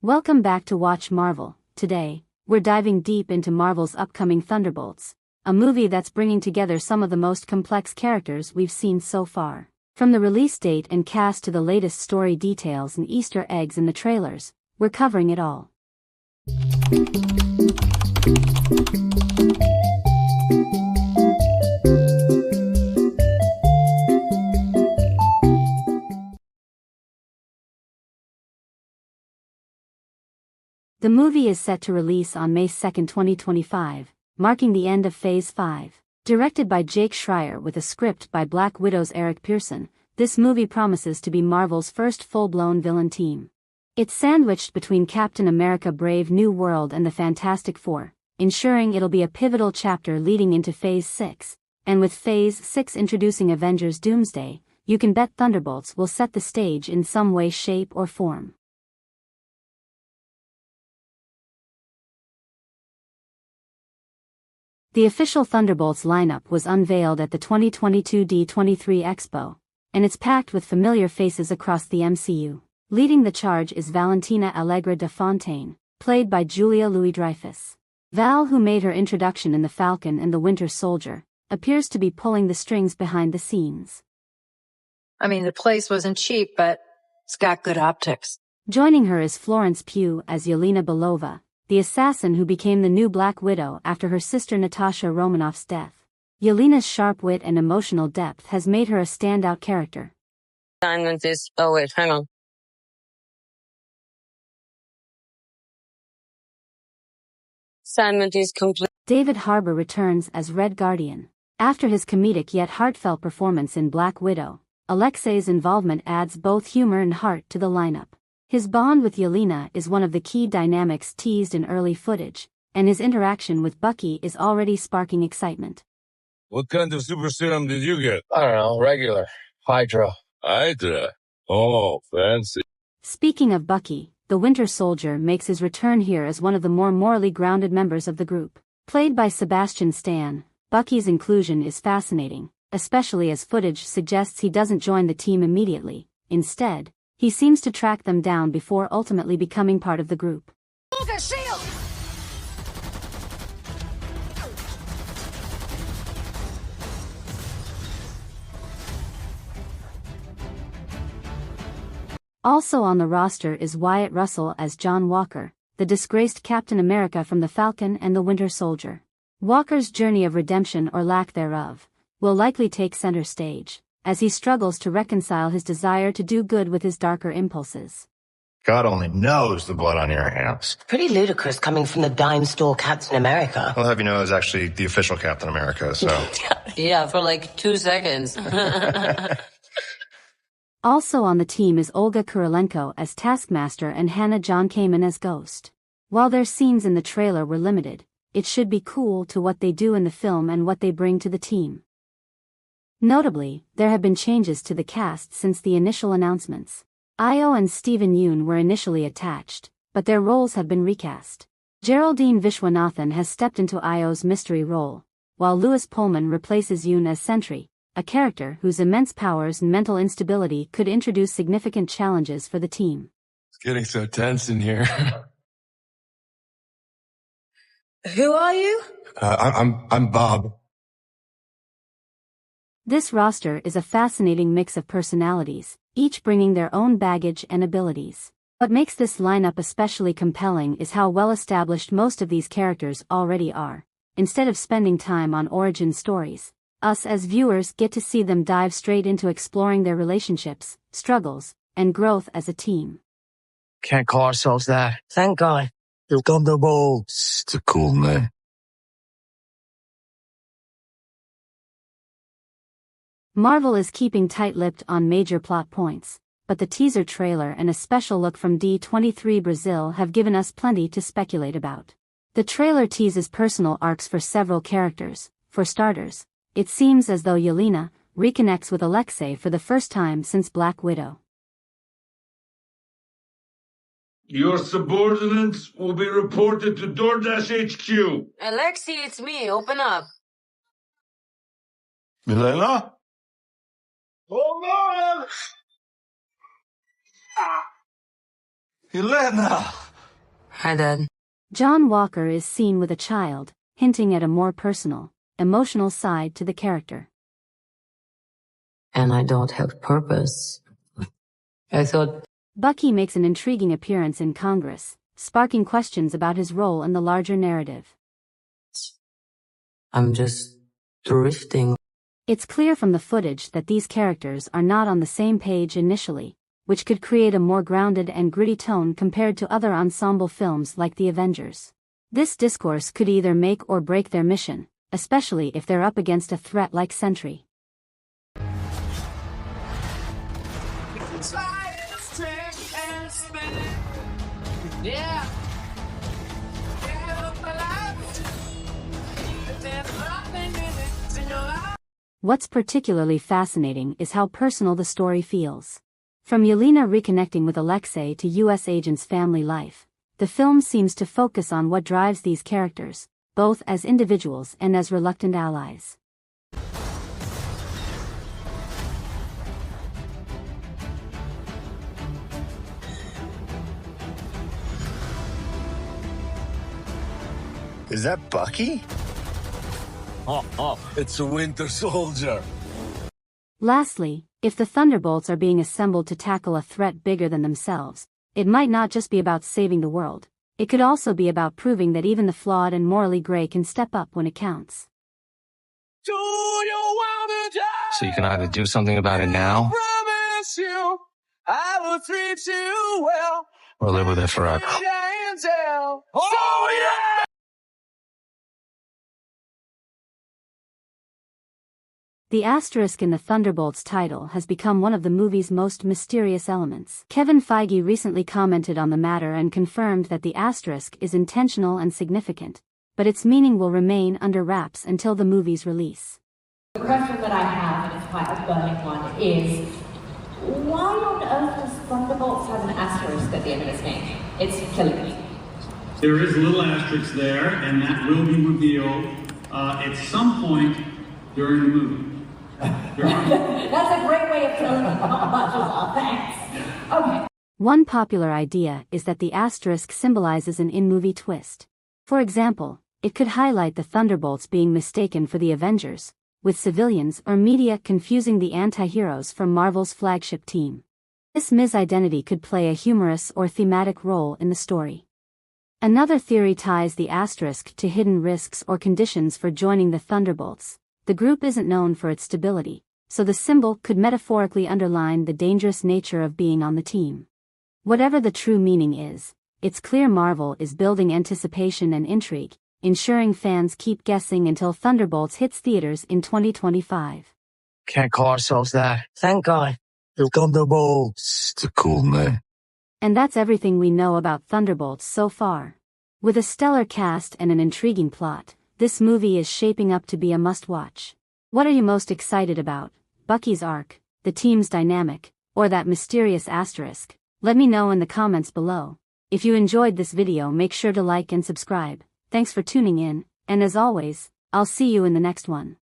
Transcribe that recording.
Welcome back to Watch Marvel. Today, we're diving deep into Marvel's upcoming Thunderbolts, a movie that's bringing together some of the most complex characters we've seen so far. From the release date and cast to the latest story details and Easter eggs in the trailers, we're covering it all. The movie is set to release on May 2, 2025, marking the end of Phase 5. Directed by Jake Schreier with a script by Black Widow's Eric Pearson, this movie promises to be Marvel's first full-blown villain team. It's sandwiched between Captain America: Brave New World and the Fantastic Four, ensuring it'll be a pivotal chapter leading into Phase 6. And with Phase 6 introducing Avengers: Doomsday, you can bet Thunderbolts will set the stage in some way, shape, or form. The official Thunderbolts lineup was unveiled at the 2022 D23 Expo, and it's packed with familiar faces across the MCU. Leading the charge is Valentina Allegra de Fontaine, played by Julia Louis-Dreyfus. Val, who made her introduction in The Falcon and the Winter Soldier, appears to be pulling the strings behind the scenes. I mean, the place wasn't cheap, but it's got good optics. Joining her is Florence Pugh as Yelena Belova, the assassin who became the new Black Widow after her sister Natasha Romanoff's death. Yelena's sharp wit and emotional depth has made her a standout character. Assignment is... Oh wait, hang on. Assignment is complete. David Harbour returns as Red Guardian. After his comedic yet heartfelt performance in Black Widow, Alexei's involvement adds both humor and heart to the lineup. His bond with Yelena is one of the key dynamics teased in early footage, and his interaction with Bucky is already sparking excitement. What kind of super serum did you get? I don't know, regular. Hydra. Hydra? Oh, fancy. Speaking of Bucky, the Winter Soldier makes his return here as one of the more morally grounded members of the group. Played by Sebastian Stan, Bucky's inclusion is fascinating, especially as footage suggests he doesn't join the team immediately. Instead, he seems to track them down before ultimately becoming part of the group. Shield! Also on the roster is Wyatt Russell as John Walker, the disgraced Captain America from The Falcon and the Winter Soldier. Walker's journey of redemption or lack thereof will likely take center stage, as he struggles to reconcile his desire to do good with his darker impulses. God only knows the blood on your hands. Pretty ludicrous coming from the dime store Captain America. I'll have you know I was actually the official Captain America, so... Yeah, for like 2 seconds. Also on the team is Olga Kurylenko as Taskmaster and Hannah John Kamen as Ghost. While their scenes in the trailer were limited, it should be cool to what they do in the film and what they bring to the team. Notably, there have been changes to the cast since the initial announcements. Io and Steven Yeun were initially attached, but their roles have been recast. Geraldine Vishwanathan has stepped into Io's mystery role, while Louis Pullman replaces Yeun as Sentry, a character whose immense powers and mental instability could introduce significant challenges for the team. It's getting so tense in here. Who are you? I'm Bob. This roster is a fascinating mix of personalities, each bringing their own baggage and abilities. What makes this lineup especially compelling is how well established most of these characters already are. Instead of spending time on origin stories, us as viewers get to see them dive straight into exploring their relationships, struggles, and growth as a team. Can't call ourselves that. Thank God. The Thunderbolts. It's a cool name. Marvel is keeping tight-lipped on major plot points, but the teaser trailer and a special look from D23 Brazil have given us plenty to speculate about. The trailer teases personal arcs for several characters. For starters, it seems as though Yelena reconnects with Alexei for the first time since Black Widow. Your subordinates will be reported to DoorDash HQ. Alexei, it's me. Open up. Yelena? Hold on! Yelena! Hi, Dad. John Walker is seen with a child, hinting at a more personal, emotional side to the character. And I don't have purpose. I thought Bucky makes an intriguing appearance in Congress, sparking questions about his role in the larger narrative. I'm just drifting. It's clear from the footage that these characters are not on the same page initially, which could create a more grounded and gritty tone compared to other ensemble films like The Avengers. This discourse could either make or break their mission, especially if they're up against a threat like Sentry. What's particularly fascinating is how personal the story feels. From Yelena reconnecting with Alexei to U.S. agents' family life, the film seems to focus on what drives these characters, both as individuals and as reluctant allies. Is that Bucky? It's a Winter Soldier. Lastly, if the Thunderbolts are being assembled to tackle a threat bigger than themselves, it might not just be about saving the world. It could also be about proving that even the flawed and morally gray can step up when it counts. Do you want to die? So you can either do something about it now, Promise you, I will treat you well. or live with it forever. Oh yeah! The asterisk in the Thunderbolts title has become one of the movie's most mysterious elements. Kevin Feige recently commented on the matter and confirmed that the asterisk is intentional and significant, but its meaning will remain under wraps until the movie's release. The question that I have, and it's quite a burning one, is why on earth does Thunderbolts have an asterisk at the end of its name? It's killing me. There is a little asterisk there, and that will be revealed at some point during the movie. That's a great way of telling me how much is all. Thanks. Okay. One popular idea is that the asterisk symbolizes an in-movie twist. For example, it could highlight the Thunderbolts being mistaken for the Avengers, with civilians or media confusing the anti-heroes from Marvel's flagship team. This misidentity could play a humorous or thematic role in the story. Another theory ties the asterisk to hidden risks or conditions for joining the Thunderbolts. The group isn't known for its stability, so the symbol could metaphorically underline the dangerous nature of being on the team. Whatever the true meaning is, it's clear Marvel is building anticipation and intrigue, ensuring fans keep guessing until Thunderbolts hits theaters in 2025. Can't call ourselves that. Thank God. The Thunderbolts. It's a cool name. And that's everything we know about Thunderbolts so far. With a stellar cast and an intriguing plot, this movie is shaping up to be a must-watch. What are you most excited about? Bucky's arc, the team's dynamic, or that mysterious asterisk? Let me know in the comments below. If you enjoyed this video, make sure to like and subscribe. Thanks for tuning in, and as always, I'll see you in the next one.